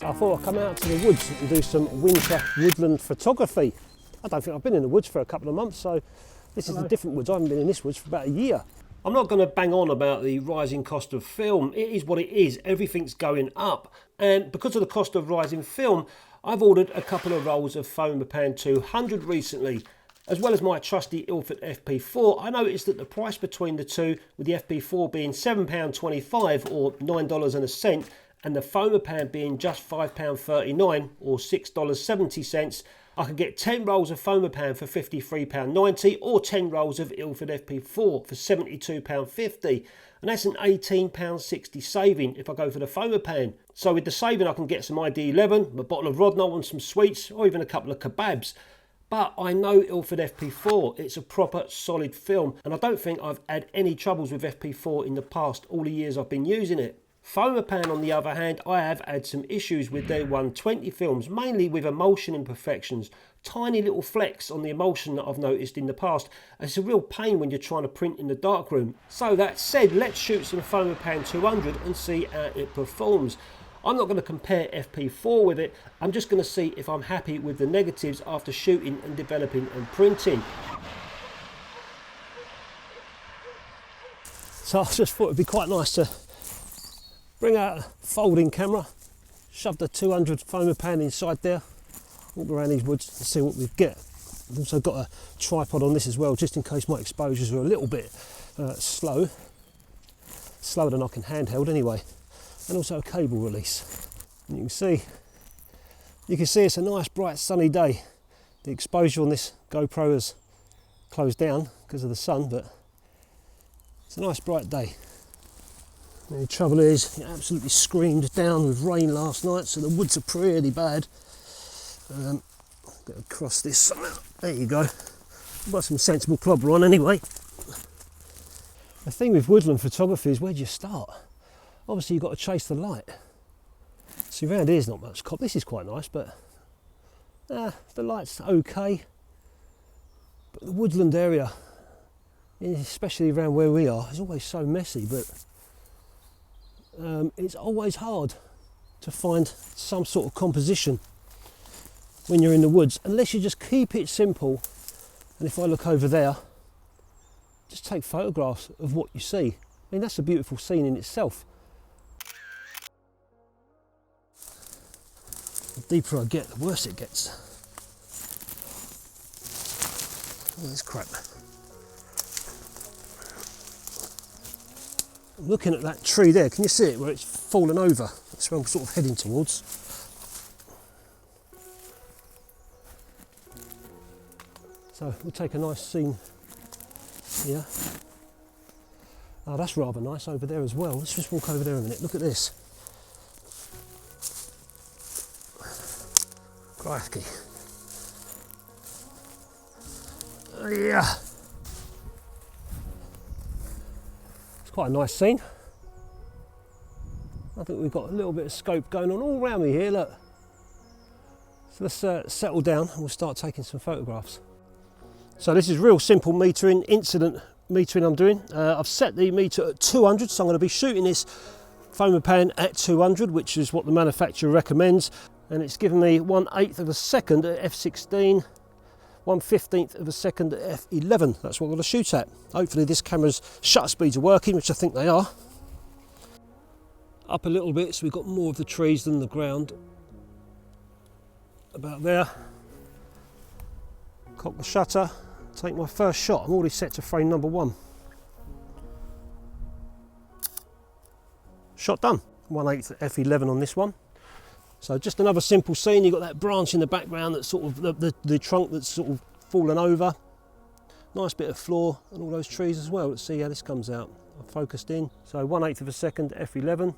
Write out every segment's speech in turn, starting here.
I thought I'd come out to the woods and do some winter woodland photography. I don't think I've been in the woods for a couple of months, so this is a different woods. I haven't been in this woods for about a year. I'm not going to bang on about the rising cost of film. It is what it is. Everything's going up. And because of the cost of rising film, I've ordered a couple of rolls of Fomapan 200 recently. As well as my trusty Ilford FP4, I noticed that the price between the two, with the FP4 being £7.25 or $9 and a cent, and the Fomapan being just £5.39 or $6.70, I could get 10 rolls of Fomapan for £53.90 or 10 rolls of Ilford FP4 for £72.50. And that's an £18.60 saving if I go for the Fomapan. So with the saving I can get some ID-11, a bottle of Rodno and some sweets, or even a couple of kebabs. But I know Ilford FP4, it's a proper solid film, and I don't think I've had any troubles with FP4 in the past, all the years I've been using it. Fomapan, on the other hand, I have had some issues with their 120 films, mainly with emulsion imperfections. Tiny little flecks on the emulsion that I've noticed in the past. It's a real pain when you're trying to print in the darkroom. So that said, let's shoot some Fomapan 200 and see how it performs. I'm not going to compare FP4 with it, I'm just going to see if I'm happy with the negatives after shooting and developing and printing. So I just thought it'd be quite nice to bring out a folding camera, shove the 200 Fomapan inside there, walk around these woods and see what we get. I've also got a tripod on this as well, just in case my exposures are a little bit slower than I can handheld anyway. And also a cable release. And you can see it's a nice bright sunny day. The exposure on this GoPro has closed down because of the sun, but it's a nice bright day. The only trouble is it absolutely screamed down with rain last night, so the woods are pretty bad. I've got to cross this somehow. There you go. I've got some sensible clobber on anyway. The thing with woodland photography is, where do you start? Obviously you've got to chase the light. See, around here's not much cop. This is quite nice, but the light's okay. But the woodland area, especially around where we are, is always so messy, but it's always hard to find some sort of composition when you're in the woods, unless you just keep it simple. And if I look over there, just take photographs of what you see. I mean, that's a beautiful scene in itself. The deeper I get, the worse it gets. Oh, that's crap. I'm looking at that tree there, can you see it, where it's fallen over? That's where I'm sort of heading towards. So we'll take a nice scene here. Oh, that's rather nice over there as well. Let's just walk over there a minute. Look at this. Crikey. Yeah. It's quite a nice scene. I think we've got a little bit of scope going on all around me here, look. So let's settle down and we'll start taking some photographs. So this is real simple metering, incident metering I'm doing. I've set the meter at 200, so I'm going to be shooting this Fomapan at 200, which is what the manufacturer recommends. And it's given me 1/8 of a second at f16, 1/15 of a second at f11. That's what I'm going to shoot at. Hopefully this camera's shutter speeds are working, which I think they are. Up a little bit so we've got more of the trees than the ground. About there. Cock the shutter, take my first shot. I'm already set to frame number 1. Shot done. 1/8 at f11 on this one. So just another simple scene. You've got that branch in the background that's sort of the trunk that's sort of fallen over. Nice bit of floor and all those trees as well. Let's see how this comes out. I've focused in. So 1/8 of a second, f11.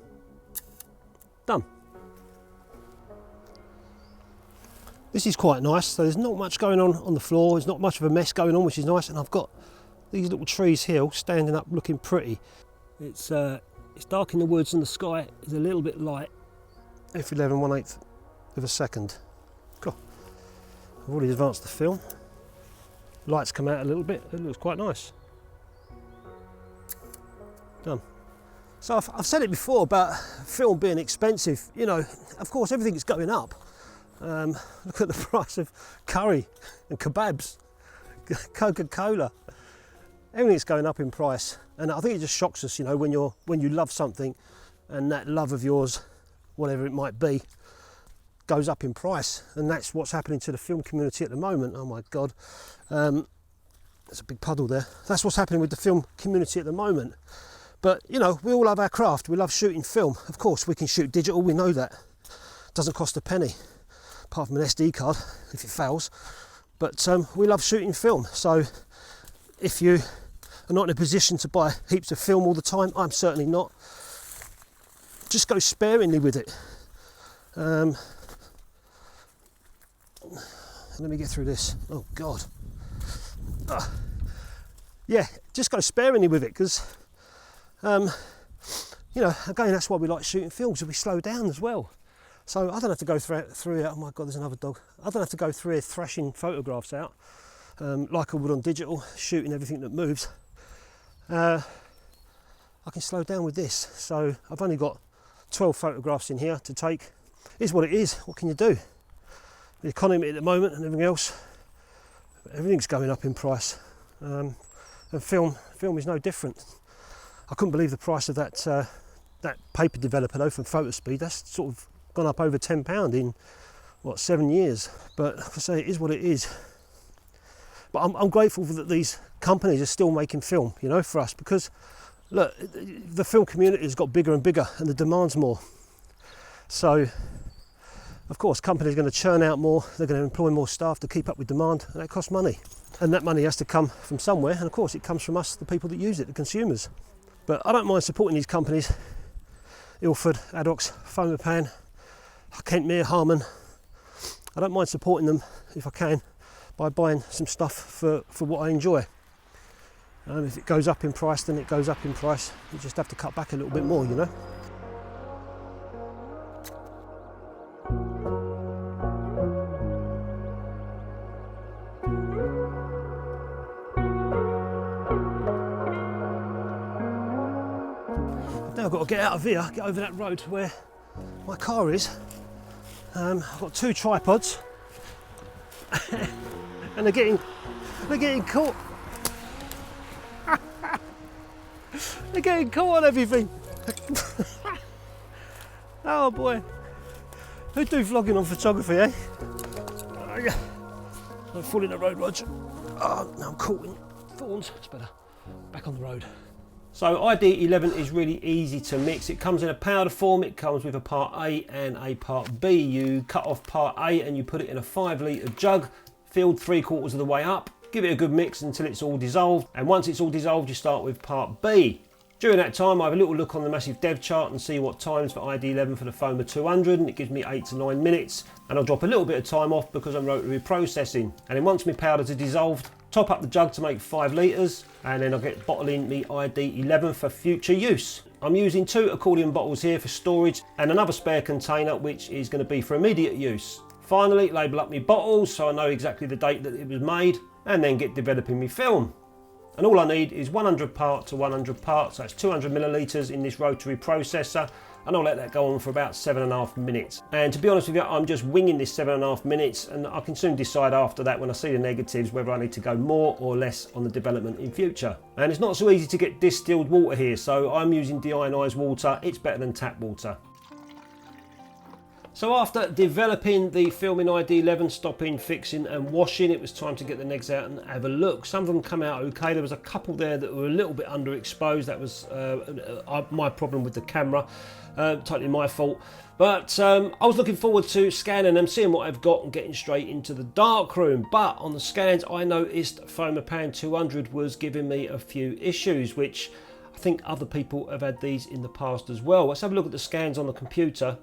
Done. This is quite nice. So there's not much going on the floor. There's not much of a mess going on, which is nice. And I've got these little trees here all standing up looking pretty. It's dark in the woods and the sky is a little bit light. f11, 1/8 of a second. Cool. I've already advanced the film. Lights come out a little bit. It looks quite nice. Done. So I've said it before about film being expensive. You know, of course everything's going up. Look at the price of curry and kebabs, Coca-Cola. Everything's going up in price, and I think it just shocks us, you know, when you love something, and that love of yours, whatever it might be, goes up in price. And that's what's happening to the film community at the moment. Oh my God, there's a big puddle there. That's what's happening with the film community at the moment. But you know, we all love our craft. We love shooting film. Of course, we can shoot digital. We know that. Doesn't cost a penny, apart from an SD card if it fails. But we love shooting film. So if you are not in a position to buy heaps of film all the time, I'm certainly not. Just go sparingly with it. Let me get through this. Oh God. Yeah, just go sparingly with it, because you know, again, that's why we like shooting films, we slow down as well. So I don't have to go through oh my God, there's another dog. I don't have to go through here thrashing photographs out like I would on digital, shooting everything that moves. I can slow down with this. So I've only got 12 photographs in here to take. Is what it is. What can you do? The economy at the moment and everything else, everything's going up in price. And film is no different. I couldn't believe the price of that paper developer though from PhotoSpeed. That's sort of gone up over £10 in what, 7 years. But like I say, it is what it is. But I'm grateful that these companies are still making film, you know, for us, because look, the film community has got bigger and bigger and the demand's more. So of course companies are going to churn out more, they're going to employ more staff to keep up with demand, and that costs money. And that money has to come from somewhere, and of course it comes from us, the people that use it, the consumers. But I don't mind supporting these companies, Ilford, Addox, Fomapan, Kentmere, Harman. I don't mind supporting them if I can by buying some stuff for what I enjoy. If it goes up in price, then it goes up in price. You just have to cut back a little bit more, you know. Now I've got to get out of here, get over that road to where my car is. I've got 2 tripods and they're getting caught. They're getting caught on everything. Oh boy. Who'd do vlogging on photography, eh? Don't fall in the road, Roger. Oh, now I'm caught in thorns. It's better. Back on the road. So ID-11 is really easy to mix. It comes in a powder form. It comes with a part A and a part B. You cut off part A and you put it in a 5 litre jug, filled 3/4 of the way up. Give it a good mix until it's all dissolved. And once it's all dissolved, you start with part B. During that time, I have a little look on the massive dev chart and see what times for ID-11 for the Foma 200, and it gives me 8 to 9 minutes. And I'll drop a little bit of time off because I'm rotary processing. And then once my powders are dissolved, top up the jug to make 5 litres, and then I'll get bottling the ID-11 for future use. I'm using 2 accordion bottles here for storage and another spare container which is going to be for immediate use. Finally, label up my bottles so I know exactly the date that it was made, and then get developing my film. And all I need is 100 part to 100 parts, so that's 200 millilitres in this rotary processor, and I'll let that go on for about 7.5 minutes. And to be honest with you, I'm just winging this 7.5 minutes, and I can soon decide after that, when I see the negatives, whether I need to go more or less on the development in future. And it's not so easy to get distilled water here, so I'm using de-ionised water. It's better than tap water. So after developing the film in ID-11, stopping, fixing and washing, it was time to get the negs out and have a look. Some of them come out okay. There was a couple there that were a little bit underexposed. That was my problem with the camera, totally my fault. But I was looking forward to scanning them, seeing what I've got and getting straight into the darkroom. But on the scans, I noticed Fomapan 200 was giving me a few issues, which I think other people have had these in the past as well. Let's have a look at the scans on the computer.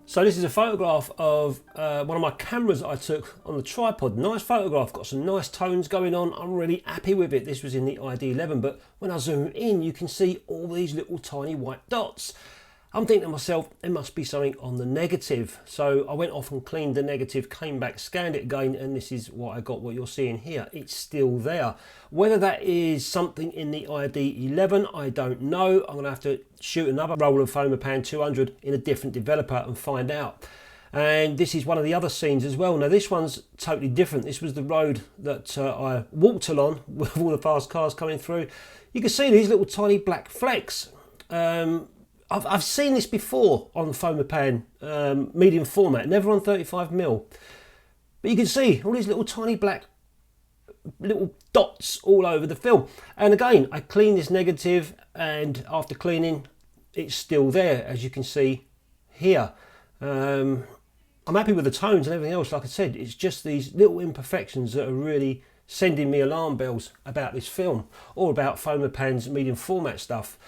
So this is a photograph of one of my cameras that I took on the tripod. Nice photograph, got some nice tones going on. I'm really happy with it. This was in the ID-11, but when I zoom in, you can see all these little tiny white dots. I'm thinking to myself, there must be something on the negative. So I went off and cleaned the negative, came back, scanned it again, and this is what I got, what you're seeing here. It's still there. Whether that is something in the ID-11, I don't know. I'm going to have to shoot another roll of Fomapan 200 in a different developer and find out. And this is one of the other scenes as well. Now this one's totally different. This was the road that I walked along with all the fast cars coming through. You can see these little tiny black flecks. I've seen this before on the Fomapan medium format, never on 35mm. But you can see all these little tiny black little dots all over the film. And again, I cleaned this negative, and after cleaning, it's still there, as you can see here. I'm happy with the tones and everything else. Like I said, it's just these little imperfections that are really sending me alarm bells about this film, or about Fomapan's medium format stuff.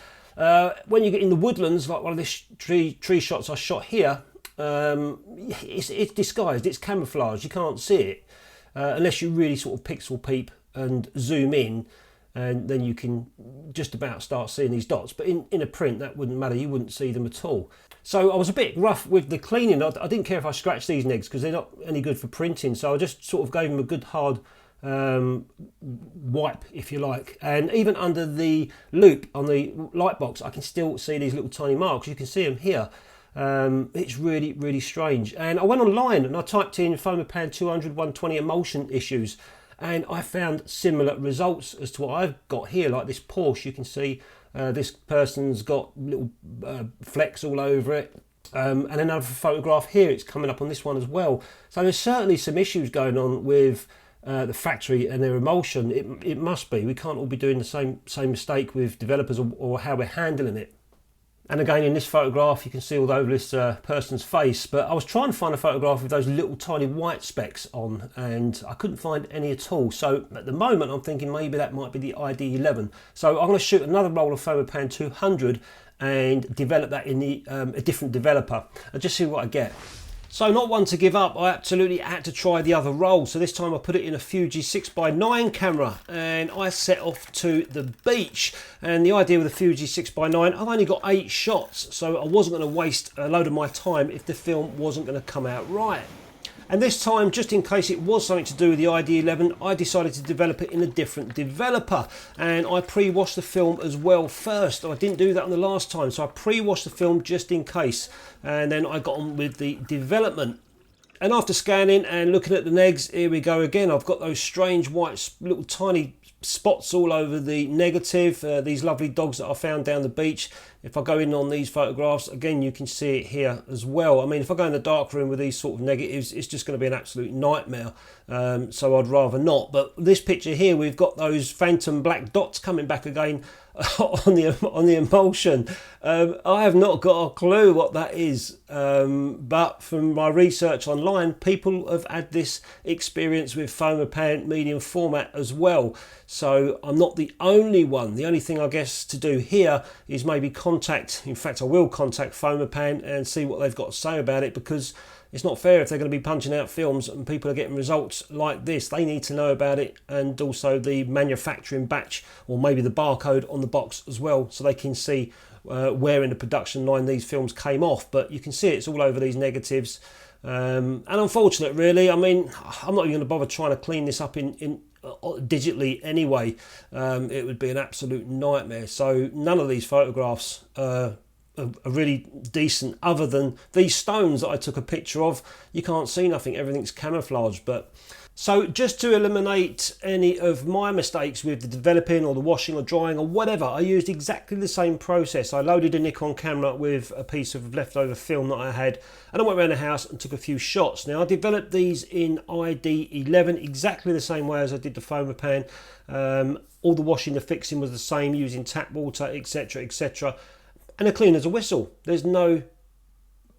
When you get in the woodlands, like one of these tree shots I shot here, it's disguised, it's camouflage, you can't see it unless you really sort of pixel peep and zoom in, and then you can just about start seeing these dots. But in a print, that wouldn't matter, you wouldn't see them at all. So I was a bit rough with the cleaning. I didn't care if I scratched these negs because they're not any good for printing, so I just sort of gave them a good hard wipe, if you like. And even under the loop on the light box, I can still see these little tiny marks. You can see them here. It's really, really strange. And I went online and I typed in Fomapan 200 120 emulsion issues, and I found similar results as to what I've got here. Like this Porsche, you can see this person's got little flecks all over it. And another photograph here, it's coming up on this one as well. So there's certainly some issues going on with the factory and their emulsion. It must be. We can't all be doing the same mistake with developers, or how we're handling it. And again, in this photograph, you can see all over this person's face. But I was trying to find a photograph with those little tiny white specks on, and I couldn't find any at all. So at the moment, I'm thinking maybe that might be the ID-11. So I'm going to shoot another roll of Fomapan 200 and develop that in a different developer and just see what I get. So not one to give up, I absolutely had to try the other roll. So this time I put it in a Fuji 6x9 camera and I set off to the beach. And the idea with the Fuji 6x9, I've only got 8 shots, so I wasn't going to waste a load of my time if the film wasn't going to come out right. And this time, just in case it was something to do with the ID-11, I decided to develop it in a different developer. And I pre-washed the film as well first. I didn't do that on the last time, so I pre-washed the film just in case. And then I got on with the development. And after scanning and looking at the negs, here we go again. I've got those strange white little tiny spots all over the negative. These lovely dogs that I found down the beach. If I go in on these photographs, again, you can see it here as well. I mean, if I go in the dark room with these sort of negatives, it's just going to be an absolute nightmare. So I'd rather not. But this picture here, we've got those phantom black dots coming back again on the emulsion. I have not got a clue what that is, but from my research online, people have had this experience with Fomapan medium format as well. So I'm not the only one. The only thing I guess to do here is maybe contact, in fact I will contact Fomapan and see what they've got to say about it, because it's not fair if they're going to be punching out films and people are getting results like this. They need to know about it, and also the manufacturing batch, or maybe the barcode on the box as well, so they can see where in the production line these films came off. But you can see it's all over these negatives, and unfortunate really. I mean, I'm not even going to bother trying to clean this up in digitally anyway. It would be an absolute nightmare. So none of these photographs are really decent, other than these stones that I took a picture of. You can't see nothing, everything's camouflaged. But so just to eliminate any of my mistakes with the developing or the washing or drying or whatever, I used exactly the same process. I loaded a Nikon camera with a piece of leftover film that I had, and I went around the house and took a few shots. Now I developed these in ID-11 exactly the same way as I did the Fomapan. All the washing, the fixing was the same, using tap water, etc, etc. And they're clean as a whistle. There's none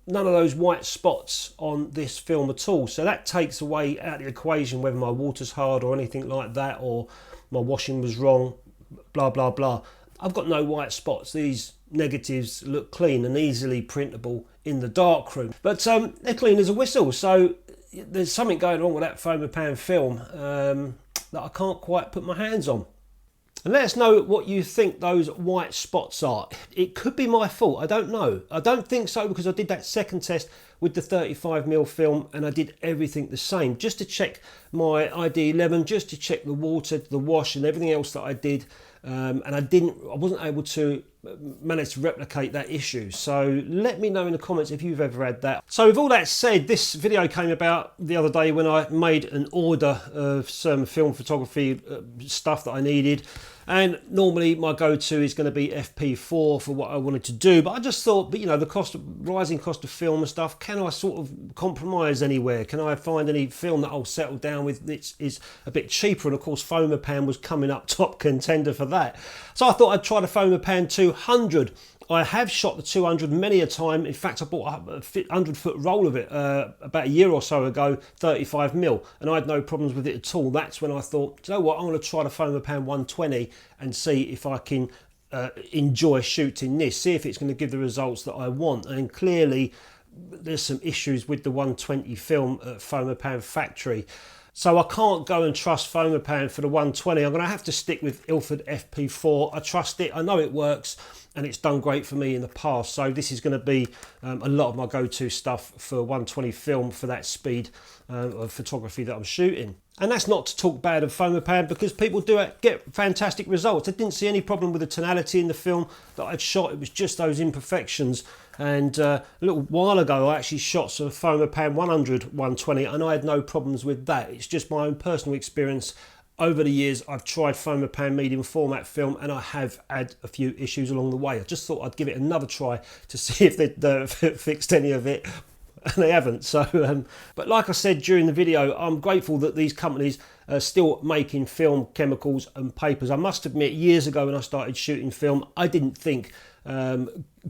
of those white spots on this film at all. So that takes away out of the equation whether my water's hard or anything like that, or my washing was wrong, blah, blah, blah. I've got no white spots. These negatives look clean and easily printable in the darkroom. But they're clean as a whistle. So there's something going on with that Fomapan film that I can't quite put my hands on. And let us know what you think those white spots are. It could be my fault, I don't know. I don't think so, because I did that second test with the 35mm film and I did everything the same, just to check my ID-11, just to check the water, the wash and everything else that I did. And I wasn't able to manage to replicate that issue. So let me know in the comments if you've ever had that. So with all that said, this video came about the other day when I made an order of some film photography stuff that I needed. And normally my go-to is going to be FP4 for what I wanted to do, but I just thought, but you know, the rising cost of film and stuff, can I sort of compromise anywhere? Can I find any film that I'll settle down with that is a bit cheaper? And of course Fomapan was coming up top contender for that. So I thought I'd try the Fomapan 200. I have shot the 200 many a time. In fact, I bought a 100-foot roll of it about a year or so ago, 35mm, and I had no problems with it at all. That's when I thought, you know what, I'm going to try the Fomapan 120 and see if I can enjoy shooting this, see if it's going to give the results that I want. And clearly, there's some issues with the 120 film at Fomapan factory. So I can't go and trust Fomapan for the 120. I'm going to have to stick with Ilford FP4. I trust it, I know it works, and it's done great for me in the past. So this is going to be a lot of my go-to stuff for 120 film for that speed of photography that I'm shooting. And that's not to talk bad of Fomapan, because people do get fantastic results. I didn't see any problem with the tonality in the film that I'd shot. It was just those imperfections. And a little while ago, I actually shot some Fomapan 100 120, and I had no problems with that. It's just my own personal experience. Over the years, I've tried Fomapan medium format film and I have had a few issues along the way. I just thought I'd give it another try to see if they'd fixed any of it. And they haven't. So, but like I said during the video, I'm grateful that these companies are still making film, chemicals and papers. I must admit, years ago when I started shooting film, I didn't think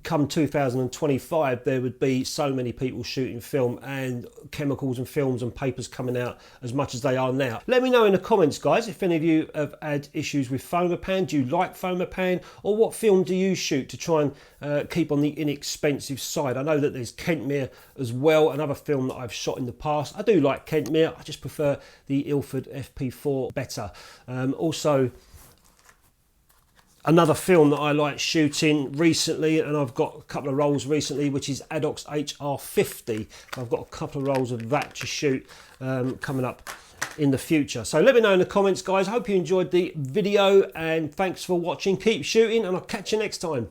come 2025 there would be so many people shooting film and chemicals and films and papers coming out as much as they are now. Let me know in the comments, guys, if any of you have had issues with Fomapan. Do you like Fomapan, or what film do you shoot to try and keep on the inexpensive side? I know that there's Kentmere as well, another film that I've shot in the past. I do like Kentmere, I just prefer the Ilford FP4 better. Also, another film that I like shooting recently, and I've got a couple of rolls recently, which is Adox HR50. I've got a couple of rolls of that to shoot coming up in the future. So let me know in the comments, guys. I hope you enjoyed the video, and thanks for watching. Keep shooting, and I'll catch you next time.